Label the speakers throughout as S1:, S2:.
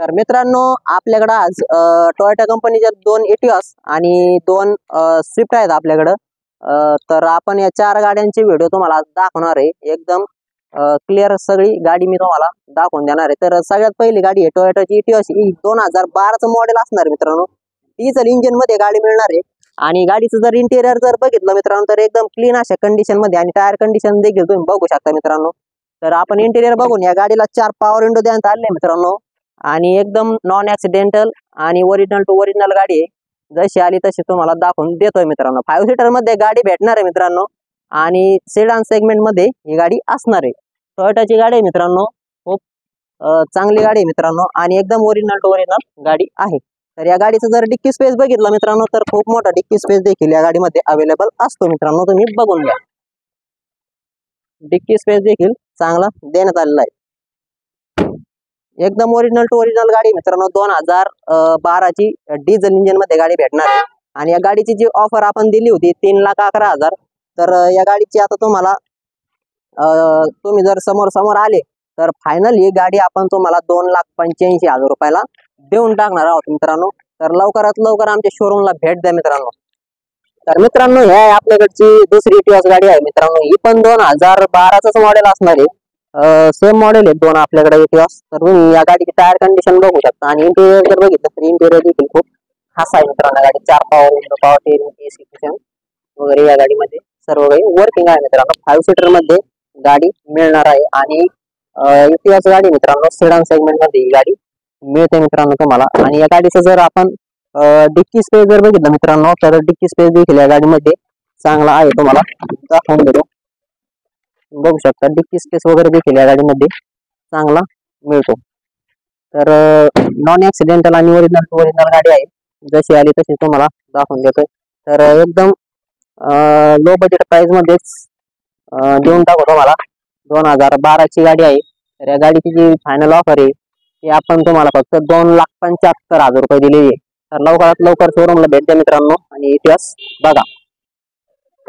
S1: तर मित्रांनो आपल्याकडे आज टोयोटा कंपनीच्या 2 एटिओस आणि 2 स्विफ्ट आहेत आपल्याकडे। तर आपण या 4 गाड्यांचे व्हिडिओ तुम्हाला दाखवणार आहे। एकदम क्लिअर सगळी गाडी मी तुम्हाला दाखवून देणार आहे। तर सगळ्यात पहिली गाडी आहे टोयोटाची एटिओस, ही 2012 चं मॉडेल असणार मित्रांनो। डिझेल इंजिन मध्ये गाडी मिळणार आहे आणि गाडीचं जर इंटेरियर जर बघितलं मित्रांनो तर एकदम क्लीन अशा कंडिशन मध्ये आणि टायर कंडिशन देखील तुम्ही बघू शकता मित्रांनो। तर आपण इंटेरियर बघून या गाडीला 4 पॉवर विंडो देण्यात आले मित्रांनो आणि एकदम नॉन ऍक्सिडेंटल आणि ओरिजिनल टू ओरिजिनल गाडी आहे। जशी आली तशी तुम्हाला दाखवून देतोय मित्रांनो। 5 सीटर मध्ये गाडी भेटणार आहे मित्रांनो आणि सेडान सेगमेंट मध्ये ही गाडी असणार आहे। टोयोटाची गाडी आहे मित्रांनो, खूप चांगली गाडी आहे मित्रांनो आणि एकदम ओरिजिनल टू ओरिजिनल गाडी आहे। तर या गाडीचं जर डिक्की स्पेस बघितलं मित्रांनो तर खूप मोठा डिक्की स्पेस देखील या गाडीमध्ये अवेलेबल असतो मित्रांनो, तुम्ही बघून घ्या। डिक्की स्पेस देखील चांगला देण्यात आलेला आहे। एकदम ओरिजिनल टू ओरिजिनल गाडी मित्रांनो 2012 ची डिझेल इंजिन मध्ये गाडी भेटणार आहे आणि या गाडीची जी ऑफर आपण दिली होती 3,11,000, तर या गाडीची आता तुम्हाला तुम्ही जर समोर आले तर फायनल ही गाडी आपण तुम्हाला 2,85,000 रुपयाला देऊन टाकणार आहोत मित्रांनो। तर लवकरात लवकर आमच्या शोरूमला भेट द्या मित्रांनो। तर मित्रांनो हे आपल्याकडची दुसरी एटिओस गाडी आहे मित्रांनो, ही पण 2012 च मॉडेल असणार आहे। सेम मॉडेल आहे 2 आपल्याकडे एटिओस। तर तुम्ही या गाडीची टायर कंडिशन बघू शकता आणि इंटेरियर जर बघितलं तर इंटेरियर देखील खूप खास आहे मित्रांनो। गाडी 4 power window, power steering, AC cushion वगैरे या गाडीमध्ये सर्व काही वर्किंग आहे मित्रांनो। 5 सीटर मध्ये गाडी मिळणार आहे आणि एटिओस गाडी मित्रांनो सेडान सेगमेंट मध्ये ही गाडी मिळते मित्रांनो तुम्हाला। आणि या गाडीचं जर आपण डिक्की स्पेस जर बघितलं मित्रांनो तर डिक्की स्पेस देखील या गाडीमध्ये चांगला आहे, तुम्हाला दाखवून देतो। बघू शकता डिक्की स्पेस वगैरे देखील या गाडीमध्ये चांगला मिळतो। तर नॉन ऍक्सिडेंटल आणि ओरिजिनल टू ओरिजिनल गाडी आहे, जशी आली तशी तुम्हाला दाखवून देतोय। तर एकदम लो बजेट प्राइस मध्येच देऊन टाकू तुम्हाला। 2012 ची गाडी आहे। तर या गाडीची जी फायनल ऑफर आहे ती आपण तुम्हाला फक्त 2,75,000 रुपये दिलेली आहे। तर लवकरात लवकर शोरूमला भेट द्या मित्रांनो आणि एटिओस बघा।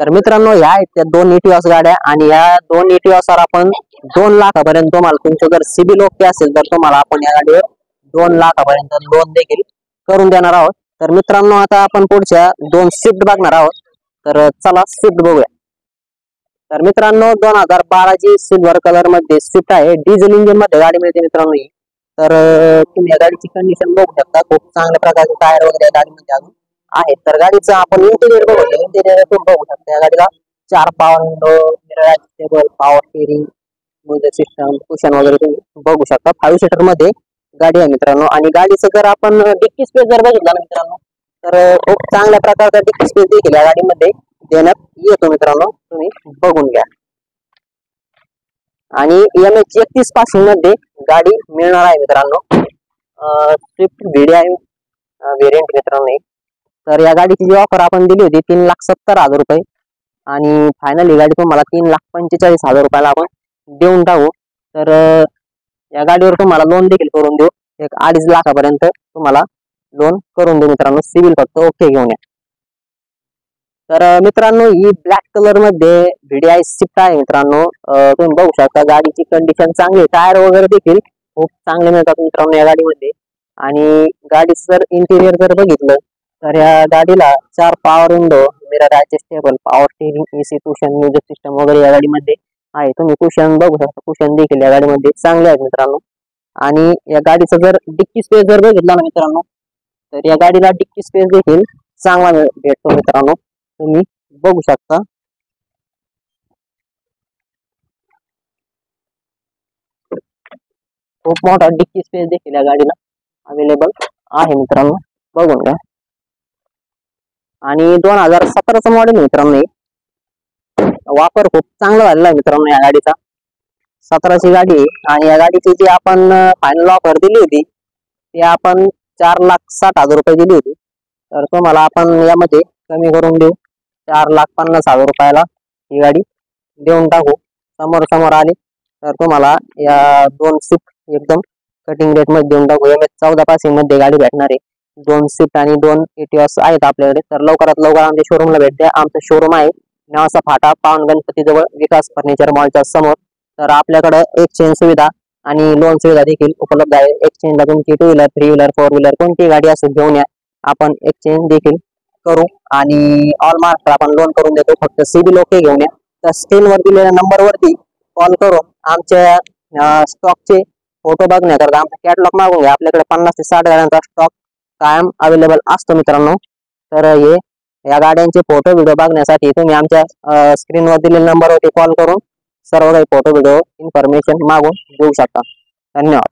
S1: तर मित्रांनो ह्या आहेत त्या 2 एटिओस गाड्या आणि या 2 एटिओसवर आपण 2 लाखापर्यंत तुम्हाला तुमचं जर सिबिल ओके असेल तर तुम्हाला आपण या गाडीवर 2 लाखापर्यंत लोन देखील करून देणार आहोत। तर मित्रांनो आता आपण पुढच्या 2 स्विफ्ट बघणार आहोत। तर चला स्विफ्ट बघूया। तर मित्रांनो 2012 ची सिल्वर कलर मध्ये स्विफ्ट आहे, डिझेल इंजिन मध्ये गाडी मिळते मित्रांनो ही। तर तुम्ही या गाडीची कंडिशन बघू शकता, खूप चांगल्या प्रकारचे टायर वगैरे या गाडीमध्ये अजून आहेत। तर गाडीचं आपण इंटेरियर बघूया। इंटेरियर तुम्ही बघू शकता या गाडीला 4 power window, mirror adjustable, power steering, music system, cushion वगैरे तुम्ही बघू शकता। 5 सीटर मध्ये गाडी आहे मित्रांनो आणि गाडीचं जर आपण डिक्की स्पेस जर बघितला ना मित्रांनो तर खूप चांगल्या प्रकारचा डिक्की स्पेस देखील या गाडीमध्ये देण्यात येतो मित्रांनो, तुम्ही बघून घ्या। आणि MH31 पासिंग मध्ये गाडी मिळणार आहे मित्रांनो, स्विफ्ट VDI व्हेरियंट मित्रांनो। तर या गाडीची जी ऑफर आपण दिली होती 3,70,000 रुपये आणि फायनली गाडी तुम्हाला 3,45,000 रुपयाला आपण देऊन टाकू। तर या गाडीवर तुम्हाला लोन देखील करून देऊ, 2.5 लाखापर्यंत तुम्हाला लोन करून देऊ मित्रांनो, सिबिल फक्त ओके घेऊन या। तर मित्रांनो ही ब्लॅक कलर मध्ये VDI स्विफ्ट आहे मित्रांनो, तुम्ही बघू शकता गाडीची कंडिशन चांगली, टायर वगैरे देखील खूप चांगले मिळतात मित्रांनो या गाडीमध्ये। आणि गाडीचं जर इंटेरियर जर बघितलं तर या गाडीला 4 power window, mirror adjustable, power steering, AC cushion, music system वगैरे या गाडीमध्ये आहे। तुम्ही कुशन बघू शकता, कुशन देखील या गाडीमध्ये चांगले आहेत मित्रांनो। आणि या गाडीचं जर डिक्की स्पेस जर बघितला ना मित्रांनो तर या गाडीला डिक्की स्पेस देखील चांगला भेटतो मित्रांनो, तुम्ही बघू शकता। खूप मोठा डिक्की स्पेस देखील या गाडीला अवेलेबल आहे मित्रांनो, बघून घ्या। आणि 2017 चं मॉडेल मित्रांनो, वापर खूप चांगला झालेला आहे मित्रांनो या गाडीचा। 17 ची गाडी आणि या गाडीची जी आपण फायनल ऑफर दिली होती ती आपण 4,60,000 रुपये दिली होती। तर तुम्हाला आपण यामध्ये कमी करून देऊ, 4,50,000 रुपयाला ही गाडी देऊन टाकू। समोर आली तर तुम्हाला या 2 स्विफ्ट एकदम कटिंग रेट मध्ये देऊन टाकू। MH14 पासिंग मध्ये गाडी भेटणार आहे। 2 स्विफ्ट आणि 2 एटिओस आहेत आपल्याकडे। तर लवकरात लवकर आमच्या शोरूमला भेट द्या। आमचं शोरूम आहे नावाचा फाटा, पावन गणपती जवळ, विकास फर्निचर मॉलच्या समोर। तर आपल्याकडे एक्सचेंज सुविधा आणि लोन सुविधा देखील उपलब्ध आहे. एक्सचेंजला तुमची 2 व्हीलर 3 व्हीलर 4 व्हीलर कोणती गाडी असेल घेऊन या, आपण एक्सचेंज देखील करू आणि ऑल महाराष्ट्र आपण लोन करून देतो. फक्त सिबिल ओके घेऊन या. तर स्क्रीनवर दिलेल्या नंबरवरती कॉल करून आमच्या स्टॉकचे फोटो बघण्याकरता आमचा कॅटलॉग मागून घ्या. आपल्याकडे 50 ते 60 गाड्यांचा स्टॉक कायम अवेलेबल असतो मित्रांनो. तर या गाड्यांचे फोटो व्हिडिओ बघण्यासाठी तुम्ही आमच्या स्क्रीनवर दिलेल्या नंबरवरती कॉल करून सर्व काही फोटो व्हिडिओ इन्फॉर्मेशन मागून घेऊ शकता. धन्यवाद.